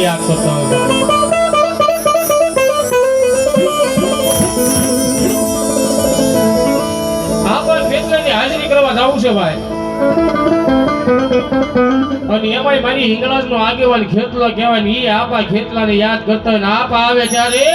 યાદ કરતા હોય આપણા ખેતરની હાજરી કરવા જવું છે ભાઈ અને એમાંય મારી હિંગળાજ નો આગેવાન ખેતલો કહેવાય ને એ આપા ખેતલાને યાદ કરતા હોય ને આપા આવે ત્યારે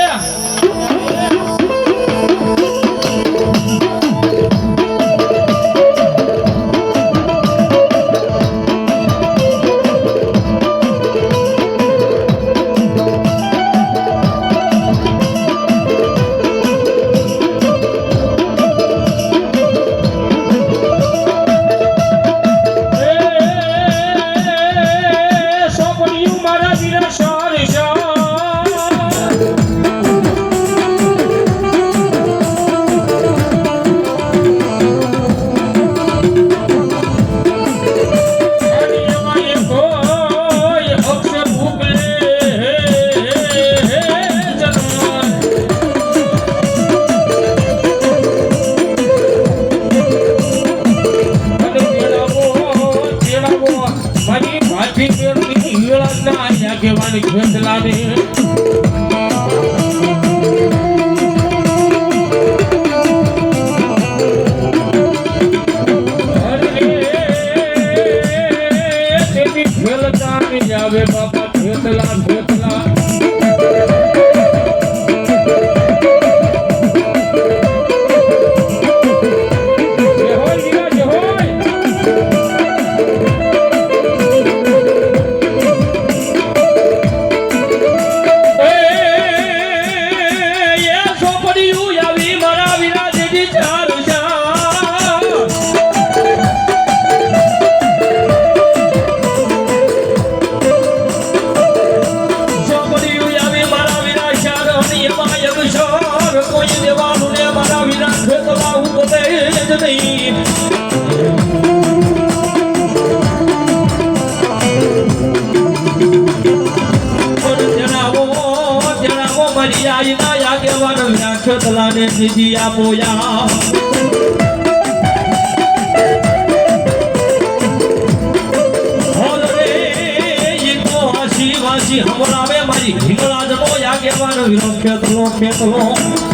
આવે બાપા ખેતલા ખેતલા ખેતલાને દીદી આપોયા હોલ રે ઈકો હસી વાસી હમણાવે મારી હિંગળાજ નો આગેવાન વિરો ખેતલો ખેતલો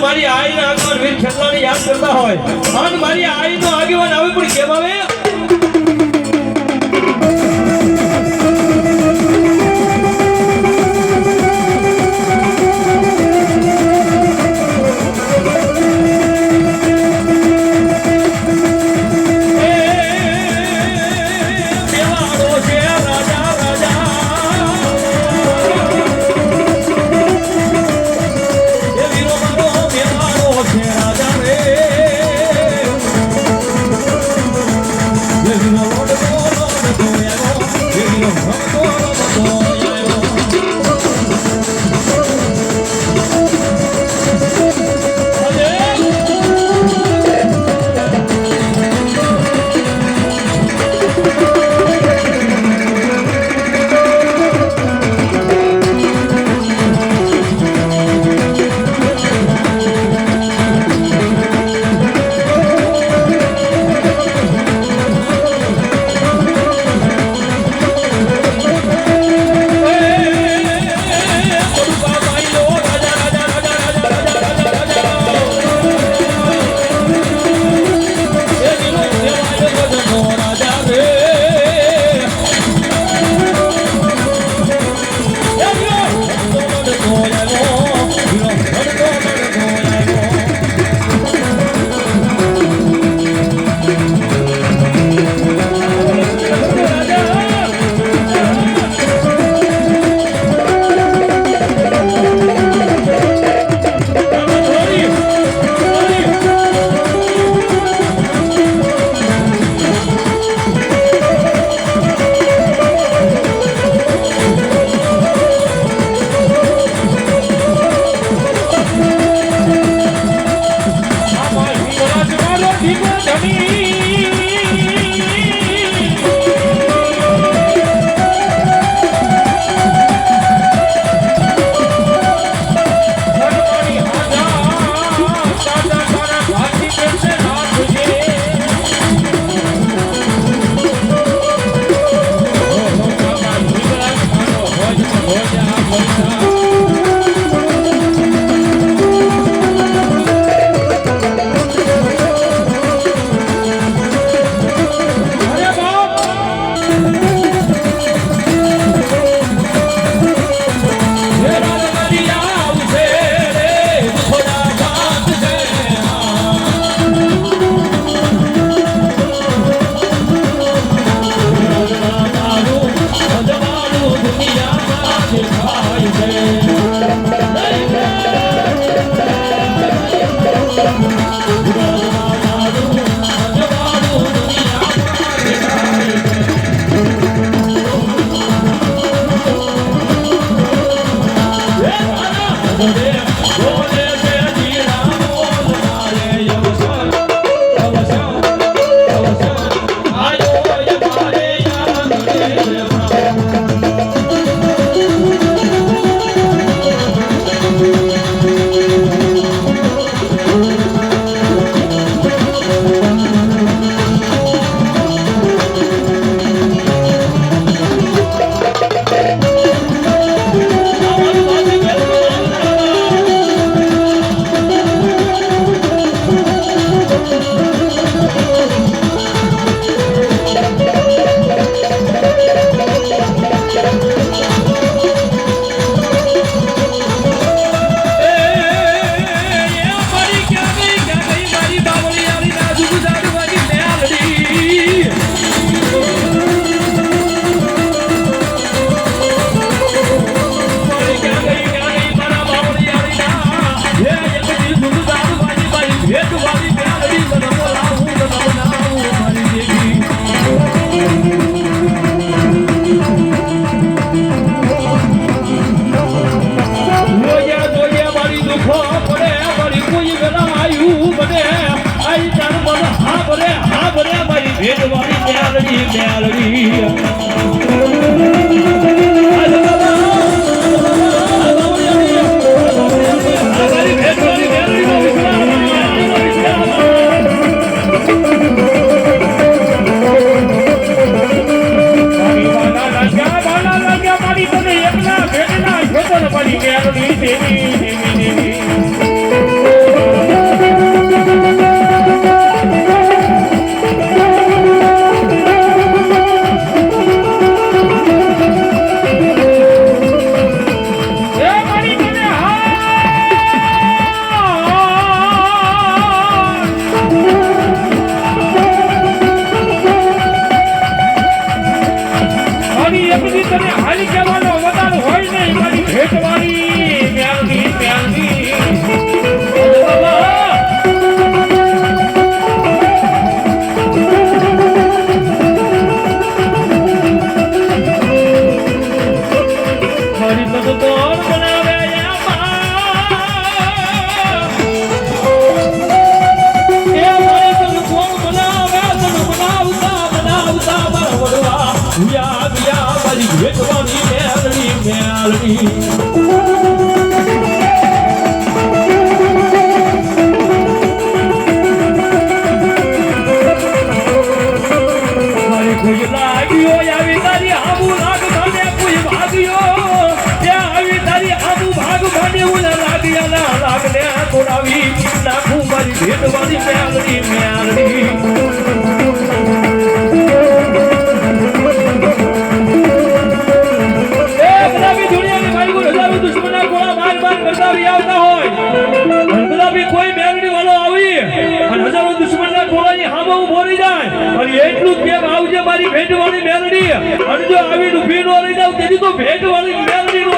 મારી આઈ આગળ વીર ખેતલાને યાદ કરતા હોય અને મારી આઈ નો આગેવાન આવે પણ કેમ આવે ભેટવાળી મેલડી મેલડી કોઈ મેલડી વાળો આવી અને હજારો દુશ્મનના ટોળાની સામે ઊભો રહી જાય અને એટલું જ કેમ આવજે મારી ભેટવાળી મેલડી અને જો આવી ઊભી નો રહી જાવ તેની તો ભેટવાળી મેલડી નો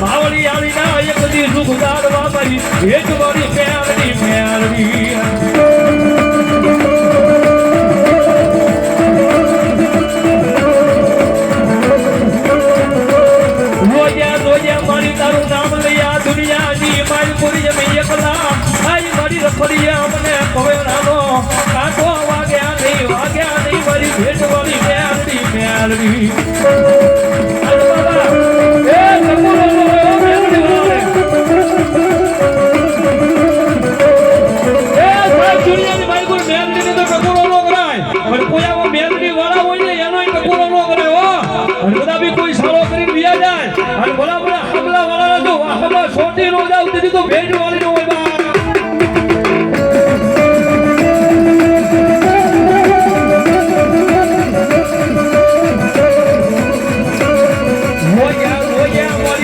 ભાવલી આવી ના એક દી સુખ દાડવા મારી ભેટવાળી મેલડી મેલડી તારું નામ લયા દુનિયાની મારી પુરી મેં એકલા આઈ મારી રખડિયા મને કવેરાનો કાંટો વાગ્યા નહીં મારી ભેટવાળી મેલડી મેલડી અરે બાબા એ કપૂરો મેલડી વાળે એ સાહેબ દુનિયાની મારી કોઈ મેલડી ને તો કપૂરો નો કરાય પણ કોઈ આવો મેલડી વાળા હોય ને એનો કપૂરો નો કરે હો અને બધા બી કોઈ સારો કરીને વિયા જાય અને બોલા છોટી નો જાવ તેથી તો ભેટ વાળી નો હોય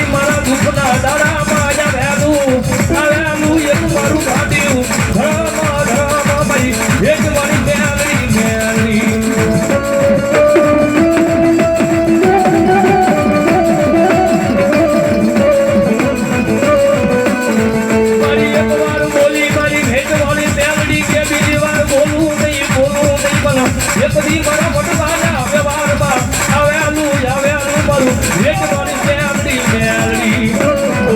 મારા દુઃખના દાડામાં જ આવ્યાનું એક મારું ભાટ્યું ધર્મ મારી ભેટ વાળી મેલડી મેલડી એકદી મારા વડવાના વ્યવહારમાં આવ્યાનું મારું ભેટવાળી મેલડી મેલડી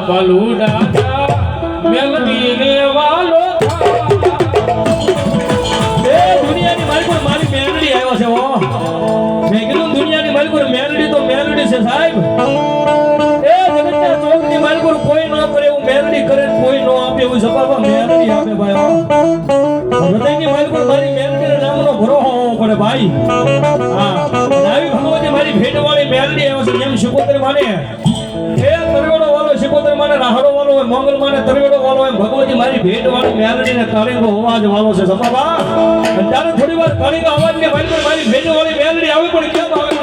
બાલુ દાદા મેલડી ને વાલો એ દુનિયાની માલિકો મારી મેલડી આવ્યો છે હો મેં કીધું દુનિયાની માલિકો મેલડી તો મેલડી છે સાહેબ એ જગતના ચોકની માલિકો કોઈ ન કરે એવું મેલડી કરે કોઈ ન આપે એવું જવાબ મેલડી આપે ભાઈ હૃદયની માલિકો મારી મેલડીના નામનો ભરોસો હોવો પડે ભાઈ હા આવી ભગવતી મારી ભેટવાળી મેલડી આવ્યો છે જેમ શિકોતર માને એ તરવેડો વાળો શિકોતર માને રાહડો વાળો હોય મંગલ માને તરવેડો વાળો હોય ભગવતી મારી ભેટવાળી મેલડીને કાળીનો અવાજ વાળો છે સપાબા અને ત્યારે થોડી વાર કાળીનો અવાજને મારી ભેટવાળી મેલડી આવી પણ કેમ આવે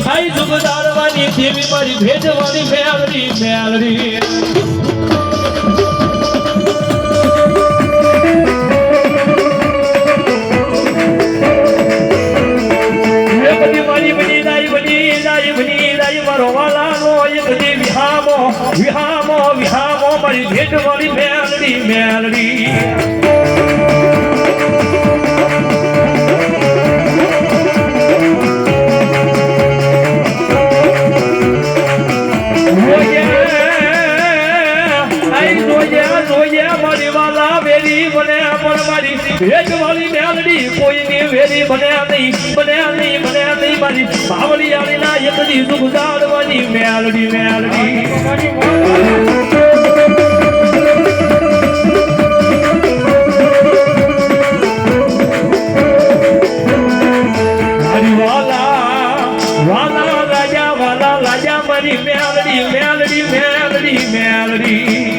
આઈ જુગદારવાની દેવી મારી ભેટવાળી મેલડી મેલડી મારો વાલાનો એક દી વિહામો વિહામો વિહામો મારી ભેટવાળી મેલડી મેલડી ભેટવાળી મેલડી કોઈની વેરી બન્યા નહીં મારી બાવળી આલીના એક દી સુગદારવાની મેલડી મેલડી મારી વાલા રાજા મારી મેલડી મેલડી મેલડી મેલડી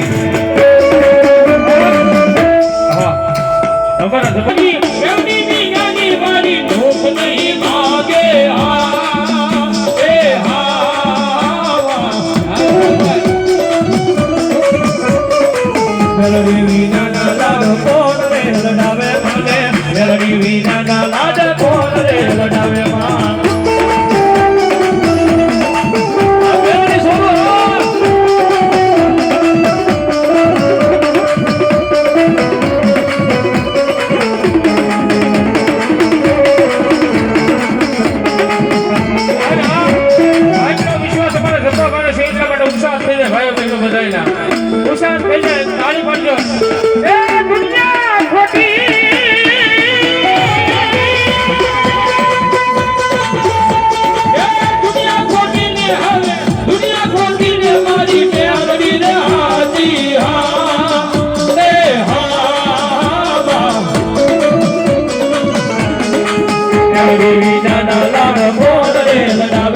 Love,